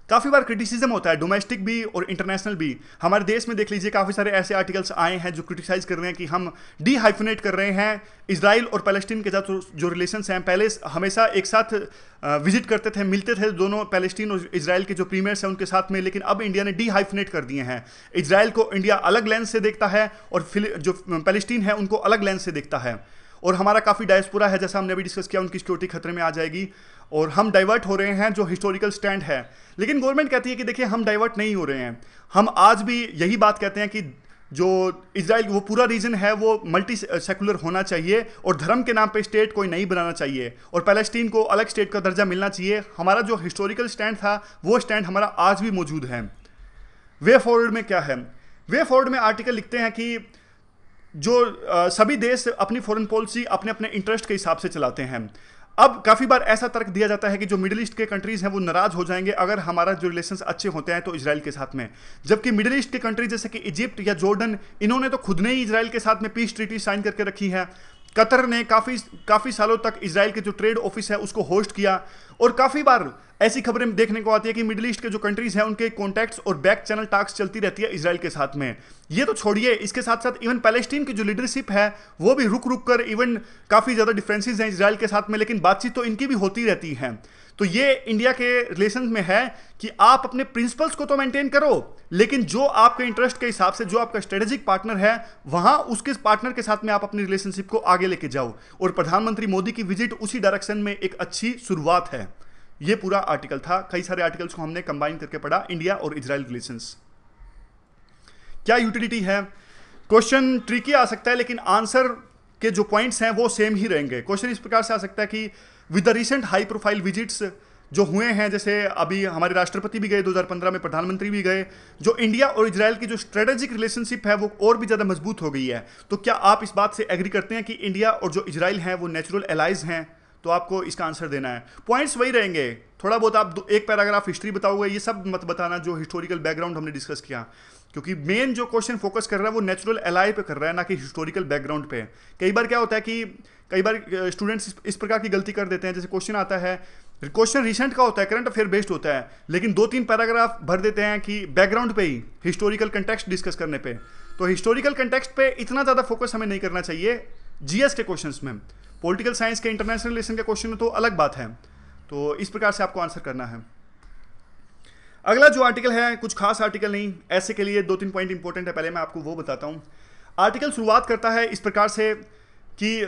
काफ़ी बार क्रिटिसिज्म होता है, डोमेस्टिक भी और इंटरनेशनल भी। हमारे देश में देख लीजिए काफ़ी सारे ऐसे आर्टिकल्स आए हैं जो क्रिटिसाइज कर रहे हैं कि हम डीहाइफनेट कर रहे हैं इजराइल और पैलेस्टीन के साथ जो रिलेशंस हैं। पहले हमेशा एक साथ विजिट करते थे, मिलते थे दोनों पैलेस्टीन और इजराइल के जो प्रीमियर्स हैं उनके साथ में, लेकिन अब इंडिया ने डीहाइफनेट कर दिए हैं। इजराइल को इंडिया अलग लेंस से देखता है और जो पैलेस्टीन है उनको अलग लेंस से देखता है। और हमारा काफ़ी डायस्पोरा है, जैसा हमने अभी डिस्कस किया, उनकी सिक्योरिटी खतरे में आ जाएगी और हम डाइवर्ट हो रहे हैं जो हिस्टोरिकल स्टैंड है। लेकिन गवर्नमेंट कहती है कि देखिए हम डाइवर्ट नहीं हो रहे हैं। हम आज भी यही बात कहते हैं कि जो इजराइल वो पूरा रीजन है वो मल्टी सेकुलर होना चाहिए और धर्म के नाम पे स्टेट कोई नहीं बनाना चाहिए और पैलेस्टीन को अलग स्टेट का दर्जा मिलना चाहिए। हमारा जो हिस्टोरिकल स्टैंड था वो स्टैंड हमारा आज भी मौजूद है। वे फॉरवर्ड में क्या है? वे फॉरवर्ड में आर्टिकल लिखते हैं कि जो सभी देश अपनी फॉरेन पॉलिसी अपने अपने इंटरेस्ट के हिसाब से चलाते हैं। अब काफ़ी बार ऐसा तर्क दिया जाता है कि जो मिडिल ईस्ट के कंट्रीज़ हैं वो नाराज़ हो जाएंगे अगर हमारा जो रिलेशंस अच्छे होते हैं तो इजराइल के साथ में, जबकि मिडिल ईस्ट के कंट्रीज जैसे कि इजिप्ट या जॉर्डन, इन्होंने तो खुद ने ही इजराइल के साथ में पीस ट्रीटी साइन करके रखी है। कतर ने काफ़ी सालों तक इजराइल के जो ट्रेड ऑफिस है उसको होस्ट किया। और काफ़ी बार ऐसी खबरें देखने को आती है कि मिडिल ईस्ट के जो कंट्रीज हैं उनके कॉन्टैक्ट्स और बैक चैनल टॉक्स चलती रहती है इजराइल के साथ में। ये तो छोड़िए, इसके साथ साथ इवन पैलेस्टीन की जो लीडरशिप है वो भी रुक रुक कर, इवन काफ़ी ज़्यादा डिफरेंसेस हैं इजराइल के साथ में, लेकिन बातचीत तो इनकी भी होती रहती है। तो ये इंडिया के रिलेशन में है कि आप अपने प्रिंसिपल्स को तो मेंटेन करो, लेकिन जो आपके इंटरेस्ट के हिसाब से जो आपका स्ट्रेटेजिक पार्टनर है वहां उसके पार्टनर के साथ में आप अपनी रिलेशनशिप को आगे लेके जाओ। और प्रधानमंत्री मोदी की विजिट उसी डायरेक्शन में एक अच्छी शुरुआत है। ये पूरा आर्टिकल था, कई सारे आर्टिकल्स को हमने कंबाइन करके पढ़ा, इंडिया और इजराइल रिलेशंस। क्या यूटिलिटी है? क्वेश्चन ट्रिकी आ सकता है लेकिन आंसर के जो पॉइंट्स हैं वो सेम ही रहेंगे। क्वेश्चन इस प्रकार से आ सकता है कि with the recent high profile visits जो हुए हैं, जैसे अभी हमारे राष्ट्रपति भी गए 2015 में, प्रधानमंत्री भी गए, जो इंडिया और इजराइल की जो स्ट्रेटेजिक रिलेशनशिप है वो और भी ज़्यादा मजबूत हो गई है। तो क्या आप इस बात से एग्री करते हैं कि इंडिया और जो इजराइल हैं वो नेचुरल एलाइज हैं? तो आपको इसका आंसर देना है। पॉइंट्स वही रहेंगे, थोड़ा बहुत आप एक पैराग्राफ हिस्ट्री बताओगे, ये सब मत बताना जो हिस्टोरिकल बैकग्राउंड हमने डिस्कस किया, क्योंकि मेन जो क्वेश्चन फोकस कर रहा है वो नेचुरल एलाई पे कर रहा है, ना कि हिस्टोरिकल बैकग्राउंड पे। कई बार क्या होता है कि कई बार स्टूडेंट्स इस प्रकार की गलती कर देते हैं, जैसे क्वेश्चन आता है, क्वेश्चन रिसेंट का होता है, करंट अफेयर बेस्ड होता है, लेकिन 2-3 पैराग्राफ भर देते हैं कि बैकग्राउंड पे ही, हिस्टोरिकल कंटेक्स्ट डिस्कस करने पे। तो हिस्टोरिकल कंटेक्स्ट पे इतना ज़्यादा फोकस हमें नहीं करना चाहिए जीएस के क्वेश्चंस में। पॉलिटिकल साइंस के, इंटरनेशनल रिलेशन के क्वेश्चन में तो अलग बात है। तो इस प्रकार से आपको आंसर करना है। अगला जो आर्टिकल है, कुछ खास आर्टिकल नहीं, ऐसे के लिए 2-3 पॉइंट इंपॉर्टेंट है, पहले मैं आपको वो बताता हूँ। आर्टिकल शुरुआत करता है इस प्रकार से कि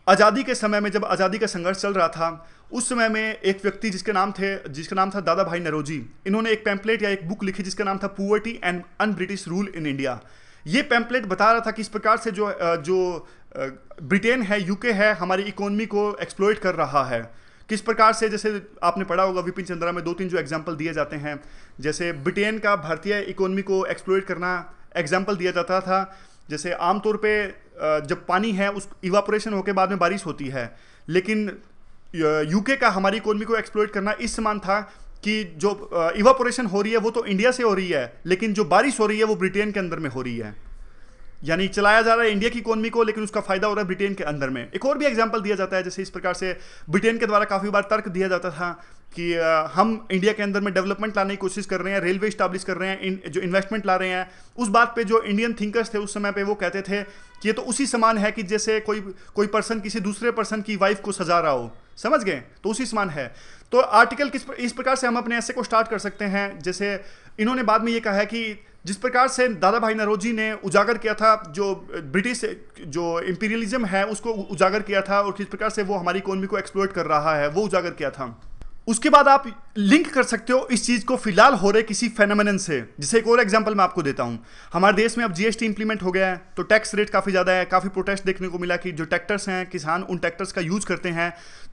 आज़ादी के समय में, जब आज़ादी का संघर्ष चल रहा था, उस समय में एक व्यक्ति जिसका नाम था दादा भाई नौरोजी, इन्होंने एक पैम्पलेट या एक बुक लिखी जिसका नाम था poverty and un British rule in India. ये पैम्पलेट बता रहा था कि इस प्रकार से जो ब्रिटेन है, यूके है, हमारी इकोनॉमी को एक्सप्लॉइट कर रहा है। किस प्रकार से, जैसे आपने पढ़ा होगा विपिन चंद्रा में 2-3 जो एग्जाम्पल दिए जाते हैं, जैसे ब्रिटेन का भारतीय इकोनॉमी को एक्सप्लॉइट करना एग्जाम्पल दिया जाता था। जैसे आमतौर पे जब पानी है उस इवापोरेशन होकर बाद में बारिश होती है, लेकिन यूके का हमारी इकोनॉमी को एक्सप्लॉइट करना इस समान था कि जो इवापोरेशन हो रही है वो तो इंडिया से हो रही है, लेकिन जो बारिश हो रही है वो ब्रिटेन के अंदर में हो रही है। यानी चलाया जा रहा है इंडिया की इकोनॉमी को, लेकिन उसका फायदा हो रहा है ब्रिटेन के अंदर में। एक और भी एग्जांपल दिया जाता है, जैसे इस प्रकार से ब्रिटेन के द्वारा काफ़ी बार तर्क दिया जाता था कि हम इंडिया के अंदर में डेवलपमेंट लाने की कोशिश कर रहे हैं, रेलवे स्टैब्लिश कर रहे हैं, जो इन्वेस्टमेंट ला रहे हैं। उस बात पे जो इंडियन थिंकर्स थे उस समय पे वो कहते थे कि ये तो उसी समान है कि जैसे कोई पर्सन किसी दूसरे पर्सन की वाइफ को सजा रहा हो, समझ गए, तो उसी समान है। तो आर्टिकल इस प्रकार से हम अपने ऐसे को स्टार्ट कर सकते हैं। जैसे इन्होंने बाद में ये कहा है कि जिस प्रकार से दादा भाई नौरोजी ने उजागर किया था जो ब्रिटिश जो इंपीरियलिज्म है उसको उजागर किया था, और किस प्रकार से वो हमारी इकोनॉमी को एक्सप्लॉइट कर रहा है, वो उजागर किया था। उसके बाद आप लिंक कर सकते हो इस चीज को फिलहाल हो रहे किसी फेनोमेनन से। जैसे एक और एग्जांपल मैं आपको देता हूं, हमारे देश में अब जीएसटी इंप्लीमेंट हो गया है, तो टैक्स रेट काफी ज्यादा है। काफी प्रोटेस्ट देखने को मिला कि जो ट्रैक्टर्स हैं, किसान उन ट्रैक्टर्स का यूज करते हैं,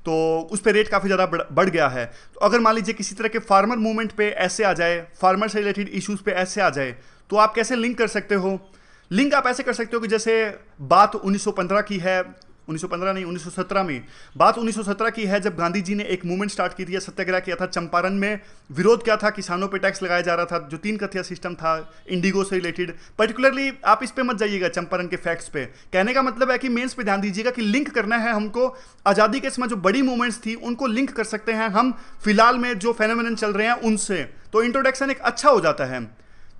तो उस पर रेट काफी ज्यादा बढ़ गया है। तो अगर मान लीजिए किसी तरह के फार्मर मूवमेंट पे ऐसे आ जाए, फार्मर से रिलेटेड इश्यूज पे ऐसे आ जाए, तो आप कैसे लिंक कर सकते हो? लिंक आप ऐसे कर सकते हो कि जैसे बात 1915 की है, 1915 नहीं 1917 में, बात 1917 की है, जब गांधी जी ने एक मूवमेंट स्टार्ट की थी, सत्याग्रह किया था चंपारण में। विरोध क्या था? किसानों पे टैक्स लगाया जा रहा था, जो 3 कथिया सिस्टम था इंडिगो से रिलेटेड। पर्टिकुलरली आप इस पे मत जाइएगा चंपारण के फैक्ट्स पे, कहने का मतलब है कि मेंस पे ध्यान दीजिएगा कि लिंक करना है हमको। आज़ादी के समय जो बड़ी मूवमेंट्स थी उनको लिंक कर सकते हैं हम फिलहाल में जो फेनोमेनन चल रहे हैं उनसे, तो इंट्रोडक्शन एक अच्छा हो जाता है।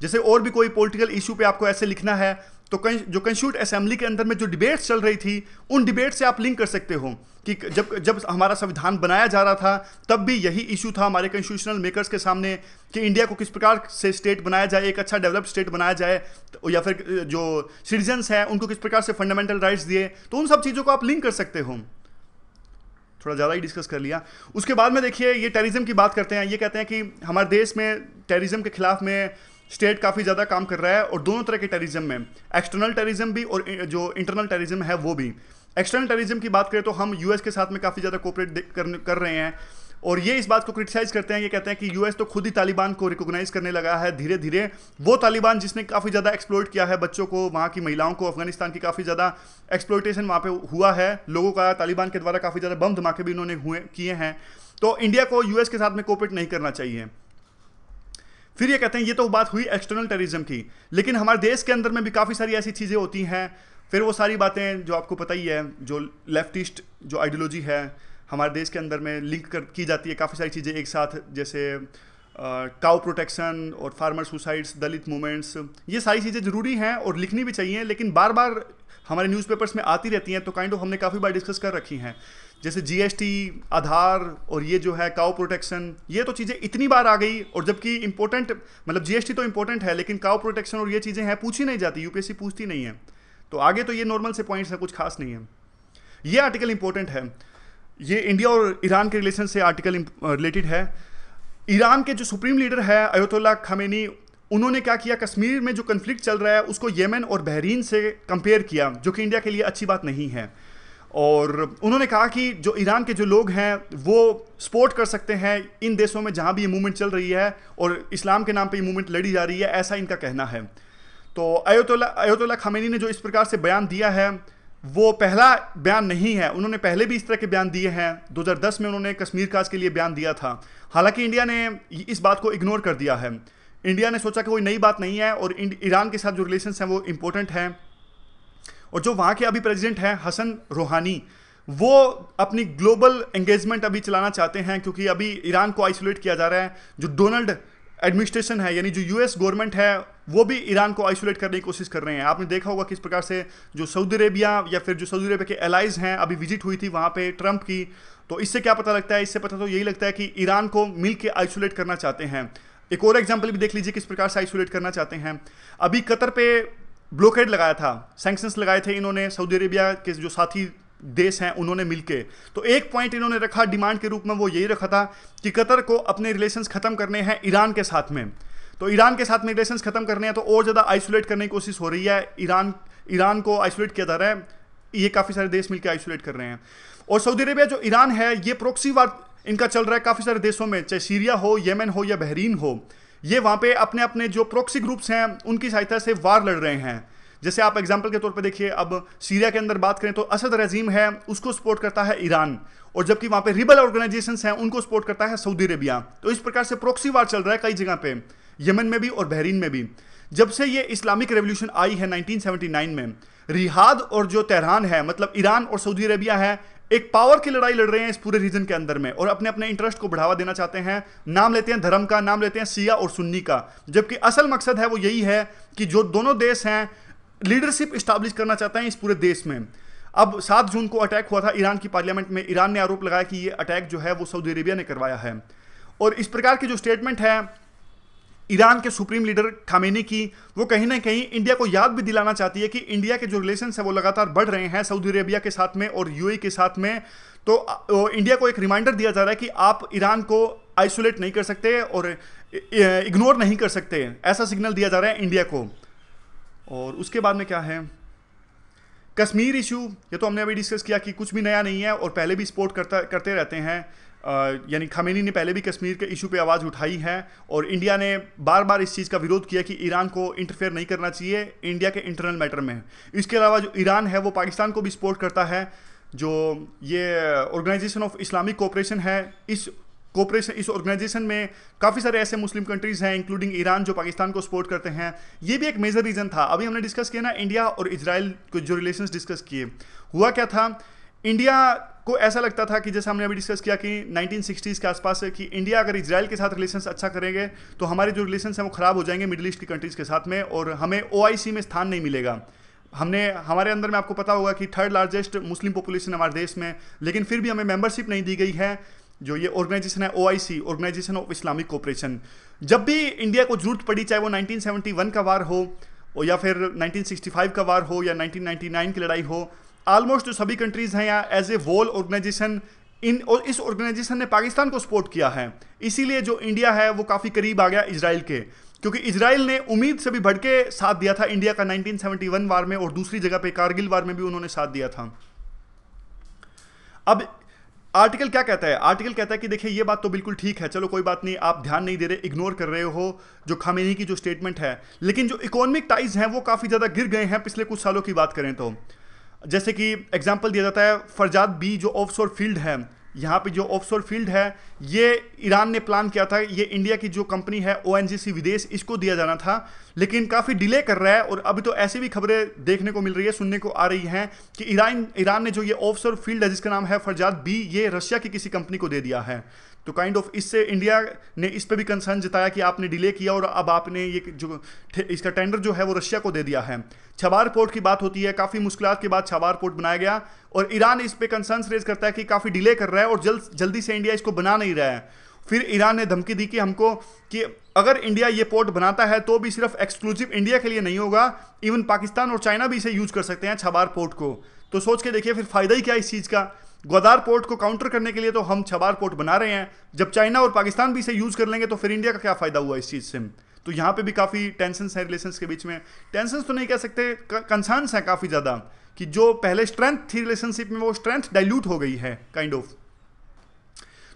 जैसे और भी कोई पॉलिटिकल इशू पे आपको ऐसे लिखना है, तो जो कंस्टिट्यूट असेंबली के अंदर में जो डिबेट्स चल रही थी उन डिबेट से आप लिंक कर सकते हो कि जब हमारा संविधान बनाया जा रहा था तब भी यही इशू था हमारे कॉन्स्टिट्यूशनल मेकर्स के सामने कि इंडिया को किस प्रकार से स्टेट बनाया जाए, एक अच्छा डेवलप्ड स्टेट बनाया जाए, या फिर जो सिटीजन्स हैं उनको किस प्रकार से फंडामेंटल राइट्स दिए। तो उन सब चीज़ों को आप लिंक कर सकते हो। थोड़ा ज़्यादा ही डिस्कस कर लिया। उसके बाद में देखिए ये टेररिज्म की बात करते हैं। ये कहते हैं कि हमारे देश में टेररिज्म के खिलाफ में स्टेट काफ़ी ज़्यादा काम कर रहा है, और दोनों तरह के टेररिज्म में, एक्सटर्नल टेररिज्म भी और जो इंटरनल टेररिज्म है वो भी। एक्सटर्नल टेररिज्म की बात करें तो हम यूएस के साथ में काफ़ी ज़्यादा कोऑपरेट कर रहे हैं, और ये इस बात को क्रिटिसाइज करते हैं। ये कहते हैं कि यूएस तो खुद ही तालिबान को रिकॉग्नाइज करने लगा है धीरे धीरे। वो तालिबान जिसने काफ़ी ज़्यादा एक्सप्लॉइट किया है बच्चों को, वहाँ की महिलाओं को, अफगानिस्तान की काफ़ी ज़्यादा एक्सप्लॉइटेशन वहाँ पे हुआ है लोगों का, तालिबान के द्वारा काफ़ी ज़्यादा बम धमाके भी उन्होंने किए हैं। तो इंडिया को यूएस के साथ में कोऑपरेट नहीं करना चाहिए। फिर ये कहते हैं, ये तो बात हुई एक्सटर्नल टेररिज्म की, लेकिन हमारे देश के अंदर में भी काफ़ी सारी ऐसी चीज़ें होती हैं। फिर वो सारी बातें जो आपको पता ही है, जो लेफ्टिस्ट जो आइडियोलॉजी है हमारे देश के अंदर में लिंक की जाती है काफ़ी सारी चीज़ें एक साथ, जैसे काउ प्रोटेक्शन और फार्मर सुसाइड्स, दलित मूवमेंट्स, ये सारी चीज़ें ज़रूरी हैं और लिखनी भी चाहिए, लेकिन बार बार हमारे न्यूज़पेपर्स में आती रहती हैं, तो काइंड ऑफ हमने काफ़ी बार डिस्कस कर रखी हैं। जैसे जीएसटी, आधार और ये जो है काउ प्रोटेक्शन, ये तो चीज़ें इतनी बार आ गई, और जबकि इंपॉर्टेंट, मतलब जीएसटी तो इंपॉर्टेंट है, लेकिन काउ प्रोटेक्शन और ये चीज़ें हैं पूछी नहीं जाती, यूपीएससी पूछती नहीं है। तो आगे तो ये नॉर्मल से पॉइंट्स है, कुछ खास नहीं है। ये आर्टिकल इंपॉर्टेंट है, ये इंडिया और ईरान के रिलेशन से आर्टिकल रिलेटेड है। ईरान के जो सुप्रीम लीडर है अयतुल्ला खामेनी, उन्होंने क्या किया, कश्मीर में जो कन्फ्लिक्ट चल रहा है उसको येमेन और बहरीन से कंपेयर किया, जो कि इंडिया के लिए अच्छी बात नहीं है। और उन्होंने कहा कि जो ईरान के जो लोग हैं वो सपोर्ट कर सकते हैं इन देशों में जहां भी ये मूवमेंट चल रही है, और इस्लाम के नाम पे ये मूवमेंट लड़ी जा रही है, ऐसा इनका कहना है। तो अयतुल्ला खामेनी ने जो इस प्रकार से बयान दिया है वो पहला बयान नहीं है, उन्होंने पहले भी इस तरह के बयान दिए हैं। 2010 में उन्होंने कश्मीर काज के लिए बयान दिया था, हालांकि इंडिया ने इस बात को इग्नोर कर दिया है। इंडिया ने सोचा कि कोई नई बात नहीं है, और ईरान के साथ जो रिलेशंस हैं वो इंपॉर्टेंट हैं। और जो वहाँ के अभी प्रेसिडेंट हैं हसन रूहानी, वो अपनी ग्लोबल एंगेजमेंट अभी चलाना चाहते हैं, क्योंकि अभी ईरान को आइसोलेट किया जा रहा है। जो डोनाल्ड एडमिनिस्ट्रेशन है, यानी जो यूएस गवर्नमेंट है, वो भी ईरान को आइसोलेट करने की कोशिश कर रहे हैं। आपने देखा होगा किस प्रकार से जो सऊदी अरेबिया या फिर जो सऊदी अरेबिया के एलाइज हैं, अभी विजिट हुई थी वहाँ पे ट्रंप की। तो इससे क्या पता लगता है? इससे पता तो यही लगता है कि ईरान को मिल के आइसोलेट करना चाहते हैं। एक और एग्जाम्पल भी देख लीजिए किस प्रकार से आइसोलेट करना चाहते हैं। अभी कतर पे ब्लॉकेड लगाया था, सैंक्शंस लगाए थे इन्होंने, सऊदी अरेबिया के जो साथी देश हैं उन्होंने मिलके। तो एक पॉइंट इन्होंने रखा डिमांड के रूप में, वो यही रखा था कि कतर को अपने रिलेशंस खत्म करने हैं ईरान के साथ में। तो ईरान के साथ में रिलेशंस खत्म करने हैं, तो और ज़्यादा आइसोलेट करने की कोशिश हो रही है। ईरान को आइसोलेट किया जा रहा है, ये काफ़ी सारे देश मिलकर आइसोलेट कर रहे हैं। और सऊदी अरेबिया जो ईरान है, ये प्रॉक्सी वार इनका चल रहा है काफ़ी सारे देशों में, चाहे सीरिया हो, येमेन हो या बहरीन हो। ये वहाँ पे अपने अपने जो प्रॉक्सी ग्रुप्स हैं उनकी सहायता से वार लड़ रहे हैं। जैसे आप एग्जाम्पल के तौर पे देखिए, अब सीरिया के अंदर बात करें तो असद रजीम है, उसको सपोर्ट करता है ईरान, और जबकि वहाँ पे रिबल ऑर्गेनाइजेशंस हैं उनको सपोर्ट करता है सऊदी अरेबिया। तो इस प्रकार से प्रॉक्सी वार चल रहा है कई जगह पे। यमन में भी और बहरीन में भी। जब से ये इस्लामिक रेवोल्यूशन आई है 1979 में, रियाद और जो तेहरान है, मतलब ईरान और सऊदी अरेबिया है, एक पावर की लड़ाई लड़ रहे हैं इस पूरे रीजन के अंदर में, और अपने अपने इंटरेस्ट को बढ़ावा देना चाहते हैं। नाम लेते हैं धर्म का, नाम लेते हैं शिया और सुन्नी का, जबकि असल मकसद है वो यही है कि जो दोनों देश हैं लीडरशिप इस्टेब्लिश करना चाहते हैं इस पूरे देश में। अब 7 जून को अटैक हुआ था ईरान की पार्लियामेंट में। ईरान ने आरोप लगाया कि ये अटैक जो है वो सऊदी अरेबिया ने करवाया है, और इस प्रकार की जो स्टेटमेंट है ईरान के सुप्रीम लीडर खामेनी की, वो कहीं ना कहीं इंडिया को याद भी दिलाना चाहती है कि इंडिया के जो रिलेशन है वो लगातार बढ़ रहे हैं सऊदी अरेबिया के साथ में और यूएई के साथ में। तो इंडिया को एक रिमाइंडर दिया जा रहा है कि आप ईरान को आइसोलेट नहीं कर सकते और इग्नोर नहीं कर सकते, ऐसा सिग्नल दिया जा रहा है इंडिया को। और उसके बाद में क्या है, कश्मीर इशू, ये तो हमने अभी डिस्कस किया कि कुछ भी नया नहीं है और पहले भी सपोर्ट करते रहते हैं। यानी खामेनी ने पहले भी कश्मीर के इशू पे आवाज़ उठाई है, और इंडिया ने बार बार इस चीज़ का विरोध किया कि ईरान को इंटरफेयर नहीं करना चाहिए इंडिया के इंटरनल मैटर में। इसके अलावा जो ईरान है वो पाकिस्तान को भी सपोर्ट करता है। जो ये ऑर्गेनाइजेशन ऑफ इस्लामिक कोऑपरेशन है, इस ऑर्गेनाइजेशन में काफ़ी सारे ऐसे मुस्लिम कंट्रीज़ हैं इंक्लूडिंग ईरान जो पाकिस्तान को सपोर्ट करते हैं। ये भी एक मेजर रीज़न था। अभी हमने डिस्कस किया ना इंडिया और इजराइल को जो रिलेशंस डिस्कस किए, हुआ क्या था, इंडिया को ऐसा लगता था कि जैसे हमने अभी डिस्कस किया कि 1960s के आसपास है कि इंडिया अगर इजराइल के साथ रिलेशंस अच्छा करेंगे तो हमारे जो रिलेशंस हैं वो ख़राब हो जाएंगे मिडिल ईस्ट की कंट्रीज़ के साथ में, और हमें OIC में स्थान नहीं मिलेगा। हमारे अंदर में आपको पता होगा कि 3rd लार्जेस्ट मुस्लिम पॉपुलेशन हमारे देश में, लेकिन फिर भी हमें मेंबरशिप नहीं दी गई है जो ये ऑर्गेनाइजेशन है OIC, organisation of Islamic cooperation. जब भी इंडिया को जरूरत पड़ी, चाहे वो 1971 का वार हो या फिर 1965 का वार हो या 1999 की लड़ाई हो, ऑलमोस्ट जो सभी कंट्रीज़ हैं या एज ए वॉल ऑर्गेनाइजेशन इस ऑर्गेनाइजेशन ने पाकिस्तान को सपोर्ट किया है। इसीलिए जो इंडिया है वो काफ़ी करीब आ गया इजराइल के, क्योंकि इजराइल ने उम्मीद से भी बढ़ के साथ दिया था इंडिया का 1971 वार में, और दूसरी जगह पे कारगिल वार में भी उन्होंने साथ दिया था। अब आर्टिकल क्या कहता है, आर्टिकल कहता है कि देखिए ये बात तो बिल्कुल ठीक है, चलो कोई बात नहीं, आप ध्यान नहीं दे रहे, इग्नोर कर रहे हो जो खामेनी की जो स्टेटमेंट है, लेकिन जो इकोनॉमिक टाइज हैं वो काफ़ी ज़्यादा गिर गए हैं पिछले कुछ सालों की बात करें तो। जैसे कि एग्जांपल दिया जाता है फरजाद बी जो ऑफशोर फील्ड है, यहाँ पे जो ऑफशोर फील्ड है ये ईरान ने प्लान किया था, ये इंडिया की जो कंपनी है ONGC विदेश, इसको दिया जाना था, लेकिन काफ़ी डिले कर रहा है। और अभी तो ऐसी भी खबरें देखने को मिल रही है, सुनने को आ रही हैं कि ईरान ने जो ये ऑफशोर फील्ड है जिसका नाम है फरजाद बी, ये रशिया की किसी कंपनी को दे दिया है। तो काइंड ऑफ इससे इंडिया ने इस पे भी कंसर्न जताया कि आपने डिले किया और अब आपने ये जो इसका टेंडर जो है वो रशिया को दे दिया है। छबार पोर्ट की बात होती है, काफ़ी मुश्किलात के बाद छबार पोर्ट बनाया गया, और ईरान इस पे कंसर्न रेज करता है कि काफ़ी डिले कर रहा है और जल्दी से इंडिया इसको बना नहीं रहा है। फिर ईरान ने धमकी दी कि हमको कि अगर इंडिया ये पोर्ट बनाता है तो भी सिर्फ एक्सक्लूसिव इंडिया के लिए नहीं होगा, इवन पाकिस्तान और चाइना भी इसे यूज कर सकते हैं छबार पोर्ट को। तो सोच के देखिए फिर फायदा ही क्या इस चीज़ का। ग्वादार पोर्ट को काउंटर करने के लिए तो हम छबार पोर्ट बना रहे हैं, जब चाइना और पाकिस्तान भी इसे यूज कर लेंगे तो फिर इंडिया का क्या फायदा हुआ इस चीज़ से। तो यहाँ पे भी काफ़ी टेंशन्स हैं रिलेशंस के बीच में। टेंशन्स तो नहीं कह सकते, कंसर्न्स हैं काफ़ी ज़्यादा कि जो पहले स्ट्रेंथ थी रिलेशनशिप में वो स्ट्रेंथ डाइल्यूट हो गई है काइंड ऑफ।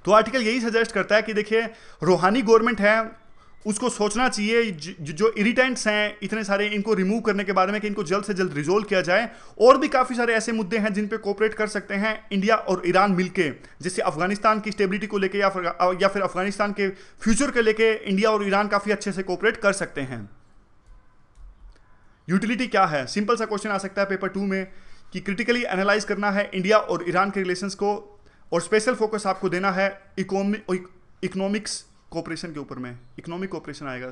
तो आर्टिकल यही सजेस्ट करता है कि देखिए रूहानी गवर्नमेंट है, उसको सोचना चाहिए जो इरिटेंट्स हैं इतने सारे, इनको रिमूव करने के बारे में कि इनको जल्द से जल्द रिजोल्व किया जाए। और भी काफ़ी सारे ऐसे मुद्दे हैं जिन पे कोऑपरेट कर सकते हैं इंडिया और ईरान मिलके, जैसे अफगानिस्तान की स्टेबिलिटी को लेके या फिर अफगानिस्तान के फ्यूचर के लेके इंडिया और ईरान काफ़ी अच्छे से कोऑपरेट कर सकते हैं। यूटिलिटी क्या है, सिंपल सा क्वेश्चन आ सकता है पेपर 2 में कि क्रिटिकली एनालाइज करना है इंडिया और ईरान के रिलेशंस को, और स्पेशल फोकस आपको देना है इकोनॉमिक्स कोऑपरेशन के ऊपर में, इकोनॉमिक कोऑपरेशन आएगा।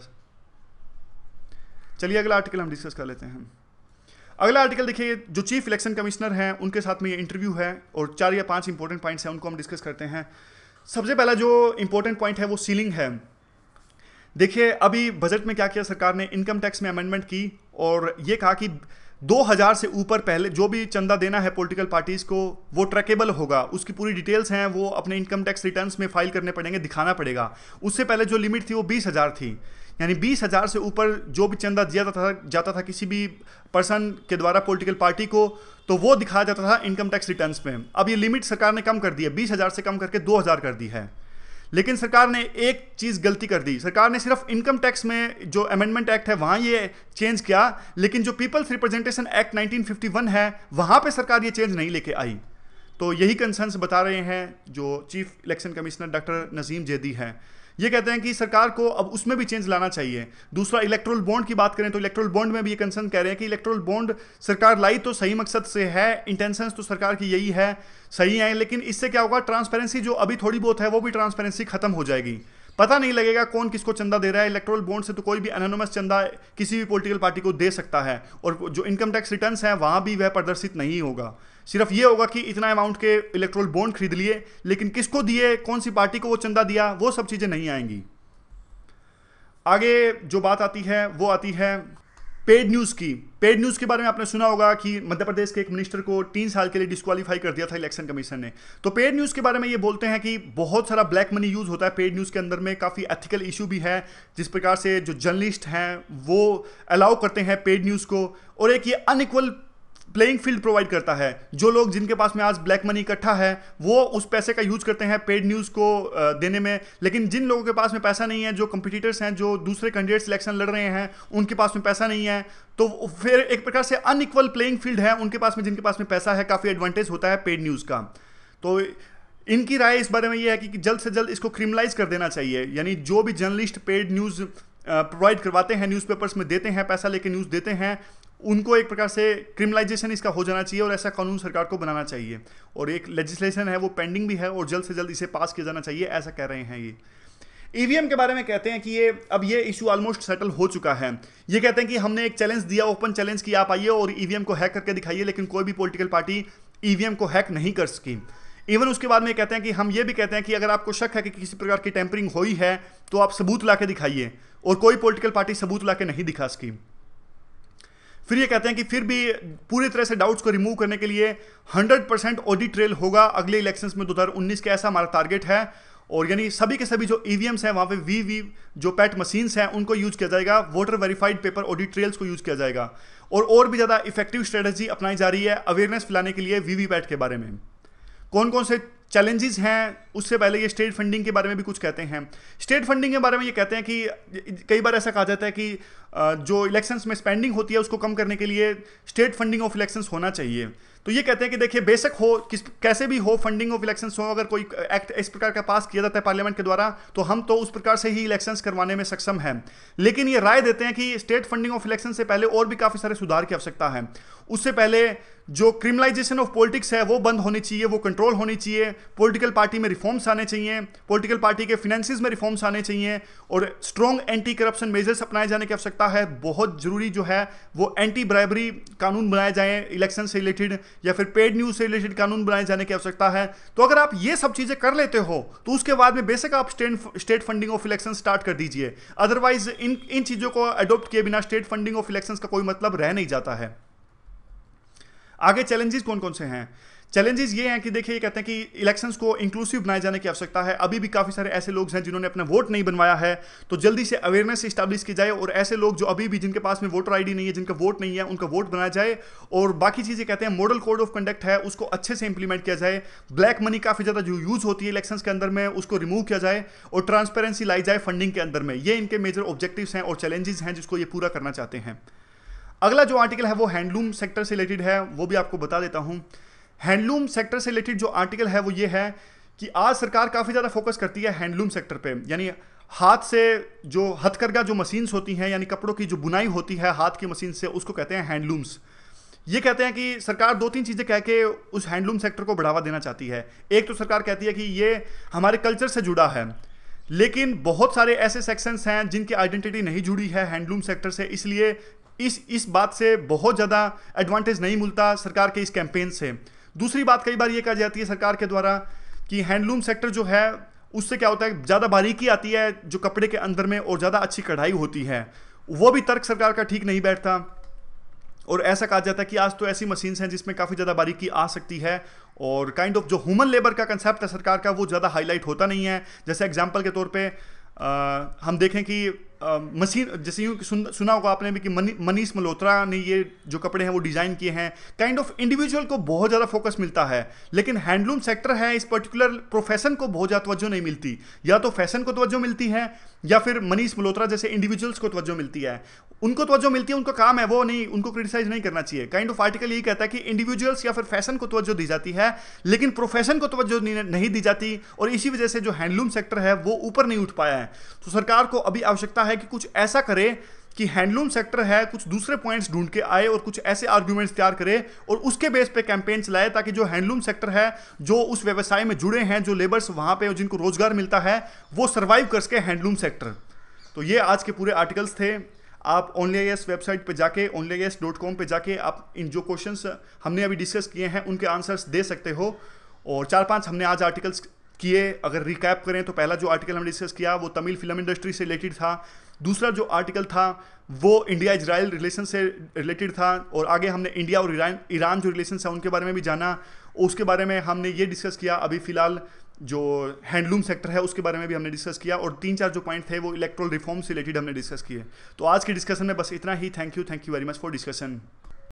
चलिए अगला आर्टिकल हम डिस्कस कर लेते हैं। अगला आर्टिकल देखिए, जो चीफ इलेक्शन कमिश्नर हैं उनके साथ में ये इंटरव्यू है और 4 या 5 इंपॉर्टेंट पॉइंट्स हैं, उनको हम डिस्कस करते हैं। सबसे पहला जो इंपॉर्टेंट पॉइंट है वो सीलिंग है। देखिए अभी बजट में क्या किया सरकार ने, इनकम टैक्स में अमेंडमेंट की और ये कहा कि 2000 से ऊपर पहले जो भी चंदा देना है पॉलिटिकल पार्टीज को वो ट्रैकेबल होगा, उसकी पूरी डिटेल्स हैं वो अपने इनकम टैक्स रिटर्न्स में फाइल करने पड़ेंगे, दिखाना पड़ेगा। उससे पहले जो लिमिट थी वो 20,000 थी, यानी 20,000 से ऊपर जो भी चंदा दिया जाता था किसी भी पर्सन के द्वारा पॉलिटिकल पार्टी को, तो वो दिखाया जाता था इनकम टैक्स रिटर्न्स में। अब ये लिमिट सरकार ने कम कर दी है, 20,000 से कम करके 2,000 कर दी है। लेकिन सरकार ने एक चीज़ गलती कर दी, सरकार ने सिर्फ इनकम टैक्स में जो अमेंडमेंट एक्ट है वहाँ ये चेंज किया, लेकिन जो पीपल्स रिप्रेजेंटेशन एक्ट 1951 है वहाँ पे सरकार ये चेंज नहीं लेके आई। तो यही कंसर्न्स बता रहे हैं जो chief election commissioner doctor Nazim Zaidi हैं ये कहते हैं कि सरकार को अब उसमें भी चेंज लाना चाहिए। दूसरा, इलेक्ट्रोल बॉन्ड की बात करें तो इलेक्ट्रोल बॉन्ड में भी ये कंसर्न कह रहे हैं कि इलेक्ट्रोल बॉन्ड सरकार लाई तो सही मकसद से है, इंटेंशंस तो सरकार की यही है, सही है, लेकिन इससे क्या होगा, ट्रांसपेरेंसी जो अभी थोड़ी बहुत है वो भी ट्रांसपेरेंसी खत्म हो जाएगी। पता नहीं लगेगा कौन किसको चंदा दे रहा है। इलेक्ट्रोल बॉन्ड से तो कोई भी एनोनिमस चंदा किसी भी पॉलिटिकल पार्टी को दे सकता है, और जो इनकम टैक्स रिटर्न्स हैं वहां भी वह प्रदर्शित नहीं होगा। सिर्फ ये होगा कि इतना अमाउंट के इलेक्ट्रोल बॉन्ड खरीद लिए, लेकिन किसको दिए, कौन सी पार्टी को वो चंदा दिया, वो सब चीजें नहीं आएंगी। आगे जो बात आती है वो आती है पेड न्यूज़ की। पेड न्यूज़ के बारे में आपने सुना होगा कि मध्य प्रदेश के एक मिनिस्टर को 3 साल के लिए डिस्क्वालीफाई कर दिया था इलेक्शन कमीशन ने। तो पेड न्यूज़ के बारे में ये बोलते हैं कि बहुत सारा ब्लैक मनी यूज़ होता है पेड न्यूज़ के अंदर में, काफ़ी एथिकल इशू भी है, जिस प्रकार से जो जर्नलिस्ट हैं वो अलाउ करते हैं पेड न्यूज़ को, और एक ये अनइक्वल प्लेइंग फील्ड प्रोवाइड करता है। जो लोग जिनके पास में आज ब्लैक मनी इकट्ठा है वो उस पैसे का यूज करते हैं पेड न्यूज़ को देने में, लेकिन जिन लोगों के पास में पैसा नहीं है, जो कंपटीटर्स हैं, जो दूसरे कैंडिडेट सिलेक्शन लड़ रहे हैं, उनके पास में पैसा नहीं है, तो फिर एक प्रकार से अनइक्वल प्लेइंग फील्ड है। उनके पास में, जिनके पास में पैसा है, काफ़ी एडवांटेज होता है पेड न्यूज़ का। तो इनकी राय इस बारे में यह है कि जल्द से जल्द इसको क्रिमिनलाइज कर देना चाहिए, यानी जो भी जर्नलिस्ट पेड न्यूज़ प्रोवाइड करवाते हैं, न्यूज़पेपर्स में देते हैं, पैसा लेके न्यूज़ देते हैं, उनको एक प्रकार से क्रिमिनलाइजेशन इसका हो जाना चाहिए, और ऐसा कानून सरकार को बनाना चाहिए। और एक लेजिस्लेशन है वो पेंडिंग भी है, और जल्द से जल्द इसे पास किया जाना चाहिए, ऐसा कह रहे हैं ये। ईवीएम के बारे में कहते हैं कि ये इशू ऑलमोस्ट सेटल हो चुका है। ये कहते हैं कि हमने एक चैलेंज दिया, ओपन चैलेंज की, आप आइए और ईवीएम को हैक करके दिखाइए, लेकिन कोई भी पॉलिटिकल पार्टी ईवीएम को हैक नहीं कर सकी। इवन उसके बाद में कहते हैं कि हम ये भी कहते हैं कि अगर आपको शक है कि किसी प्रकार की टेम्परिंग हुई है तो आप सबूत ला के दिखाइए, और कोई पॉलिटिकल पार्टी सबूत ला के नहीं दिखा सकी। फिर ये कहते हैं कि फिर भी पूरी तरह से डाउट्स को रिमूव करने के लिए 100% ऑडिट ट्रेल होगा अगले इलेक्शंस में 2019 के, ऐसा हमारा टारगेट है। और यानी सभी के सभी जो ईवीएम्स हैं वहाँ पे वी जो पैट मशीन्स हैं उनको यूज किया जाएगा, voter verified paper audit trails को यूज किया जाएगा, और भी ज़्यादा इफेक्टिव स्ट्रेटजी अपनाई जा रही है अवेयरनेस फैलाने के लिए वीवीपैट के बारे में। कौन कौन से चैलेंजेस हैं, उससे पहले ये स्टेट फंडिंग के बारे में भी कुछ कहते हैं। स्टेट फंडिंग के बारे में ये कहते हैं कि कई बार ऐसा कहा जाता है कि जो इलेक्शंस में स्पेंडिंग होती है उसको कम करने के लिए स्टेट फंडिंग ऑफ इलेक्शंस होना चाहिए। तो ये कहते हैं कि देखिए, बेशक हो कैसे भी हो, फंडिंग ऑफ इलेक्शंस हो, अगर कोई एक्ट इस प्रकार का पास किया जाता है पार्लियामेंट के द्वारा, तो हम तो उस प्रकार से ही इलेक्शंस करवाने में सक्षम हैं। लेकिन ये राय देते हैं कि स्टेट फंडिंग ऑफ इलेक्शन से पहले और भी काफ़ी सारे सुधार की आवश्यकता है। उससे पहले जो क्रिमिनलाइजेशन ऑफ पॉलिटिक्स है वो बंद होनी चाहिए, वो कंट्रोल होनी चाहिए, पॉलिटिकल पार्टी में रिफॉर्म्स आने चाहिए, पॉलिटिकल पार्टी के फिनेंसिस में रिफॉर्म्स आने चाहिए, और स्ट्रॉन्ग एंटी करप्शन मेजर्स अपनाए जाने की आवश्यकता है। बहुत जरूरी जो है वो एंटी ब्राइबरी कानून बनाए जाएं इलेक्शन से रिलेटेड, या फिर पेड न्यूज़ से रिलेटेड कानून बनाए जाने की आवश्यकता है। तो अगर आप ये सब चीज़ें कर लेते हो तो उसके बाद में बेशक आप state funding of election start कर दीजिए। अदरवाइज इन चीज़ों को अडॉप्ट किए बिना स्टेट फंडिंग ऑफ इलेक्शन का कोई मतलब रह नहीं जाता है। आगे चैलेंजेस कौन कौन से हैं? चैलेंजेस ये हैं कि देखिए, ये कहते हैं कि इलेक्शंस को इंक्लूसिव बनाए जाने की आवश्यकता है। अभी भी काफ़ी सारे ऐसे लोग हैं जिन्होंने अपना वोट नहीं बनवाया है, तो जल्दी से अवेयरनेस इस्टेब्लिश की जाए, और ऐसे लोग जो अभी भी जिनके पास में वोटर आईडी नहीं है, जिनका वोट नहीं है, उनका वोट बनाया जाए। और बाकी चीज़ें कहते हैं मॉडल कोड ऑफ कंडक्ट है उसको अच्छे से इंप्लीमेंट किया जाए, ब्लैक मनी काफ़ी ज़्यादा जो यूज़ होती है इलेक्शंस के अंदर में उसको रिमूव किया जाए, और ट्रांसपेरेंसी लाई जाए फंडिंग के अंदर में। ये इनके मेजर ऑब्जेक्टिव्स हैं और चैलेंजेस हैं जिसको ये पूरा करना चाहते हैं। अगला जो आर्टिकल है वो हैंडलूम सेक्टर से रिलेटेड है, वो भी आपको बता देता हूं। हैंडलूम सेक्टर से रिलेटेड जो आर्टिकल है वो ये है कि आज सरकार काफ़ी ज़्यादा फोकस करती है हैंडलूम सेक्टर पे, यानी हाथ से जो हथकरघा जो मशीन्स होती हैं, यानी कपड़ों की जो बुनाई होती है हाथ की मशीन से, उसको कहते हैं हैंडलूम्स। ये कहते हैं कि सरकार 2-3 चीज़ें कह के उस हैंडलूम सेक्टर को बढ़ावा देना चाहती है। एक तो सरकार कहती है कि ये हमारे कल्चर से जुड़ा है, लेकिन बहुत सारे ऐसे सेक्शंस हैं जिनकी आइडेंटिटी नहीं जुड़ी है हैंडलूम सेक्टर से, इसलिए इस बात से बहुत ज़्यादा एडवांटेज नहीं मिलता सरकार के इस कैंपेन से। दूसरी बात, कई बार ये कहा जाती है सरकार के द्वारा कि हैंडलूम सेक्टर जो है उससे क्या होता है, ज़्यादा बारीकी आती है जो कपड़े के अंदर में, और ज़्यादा अच्छी कढ़ाई होती है। वो भी तर्क सरकार का ठीक नहीं बैठता, और ऐसा कहा जाता है कि आज तो ऐसी मशीन्स हैं जिसमें काफ़ी ज़्यादा बारीकी आ सकती है, और काइंड ऑफ जो ह्यूमन लेबर का कंसेप्ट है सरकार का वो ज़्यादा हाईलाइट होता नहीं है। जैसे एग्जाम्पल के तौर पर हम देखें कि मशीन, जैसे यूँ सुना होगा आपने भी कि मनीष मल्होत्रा ने ये जो कपड़े हैं वो डिज़ाइन किए हैं। काइंड ऑफ इंडिविजुअल को बहुत ज़्यादा फोकस मिलता है, लेकिन हैंडलूम सेक्टर है, इस पर्टिकुलर प्रोफेशन को बहुत ज़्यादा तवज्जो नहीं मिलती। या तो फैशन को तवज्जो मिलती है या फिर मनीष मल्होत्रा जैसे इंडिविजुअल्स को तवज्जो मिलती है। उनको तवज्जो मिलती है, उनका काम है, वो नहीं, उनको क्रिटिसाइज नहीं करना चाहिए। काइंड ऑफ आर्टिकल यही कहता है कि इंडिविजुअल्स या फिर फैशन को तवज्जो दी जाती है, लेकिन प्रोफेशन को तवज्जो नहीं दी जाती, और इसी वजह से जो हैंडलूम सेक्टर है वो ऊपर नहीं उठ पाया है। तो सरकार को अभी आवश्यकता है कि कुछ ऐसा करे कि हैंडलूम सेक्टर है कुछ दूसरे पॉइंट्स ढूंढ के आए और कुछ ऐसे आर्गुमेंट्स तैयार करे और उसके बेस पे कैंपेन चलाए, ताकि जो हैंडलूम सेक्टर है, जो उस व्यवसाय में जुड़े हैं, जो लेबर्स वहां पे जिनको रोजगार मिलता है, वो सर्वाइव कर सके हैंडलूम सेक्टर। तो ये आज के पूरे आर्टिकल्स थे। आप onlyIAS वेबसाइट पे जाके onlyIAS.com पे जाके आप इन जो क्वेश्चंस हमने अभी डिस्कस किए हैं उनके आंसर्स दे सकते हो। और 4-5 हमने आज आर्टिकल्स किए। अगर रिकैप करें तो पहला जो आर्टिकल हमने डिस्कस किया वो तमिल फिल्म इंडस्ट्री से रिलेटेड था। दूसरा जो आर्टिकल था वो इंडिया इजराइल रिलेशन से रिलेटेड था, और आगे हमने इंडिया और ईरान जो रिलेशन है उनके बारे में भी जाना। उसके बारे में हमने ये डिस्कस किया। अभी फिलहाल जो हैंडलूम सेक्टर है उसके बारे में भी हमने डिस्कस किया, और 3-4 जो पॉइंट थे वो इलेक्ट्रल रिफॉर्म से रिलेटेड हमने डिस्कस किए। तो आज के डिस्कशन में बस इतना ही। Thank you very much for discussion.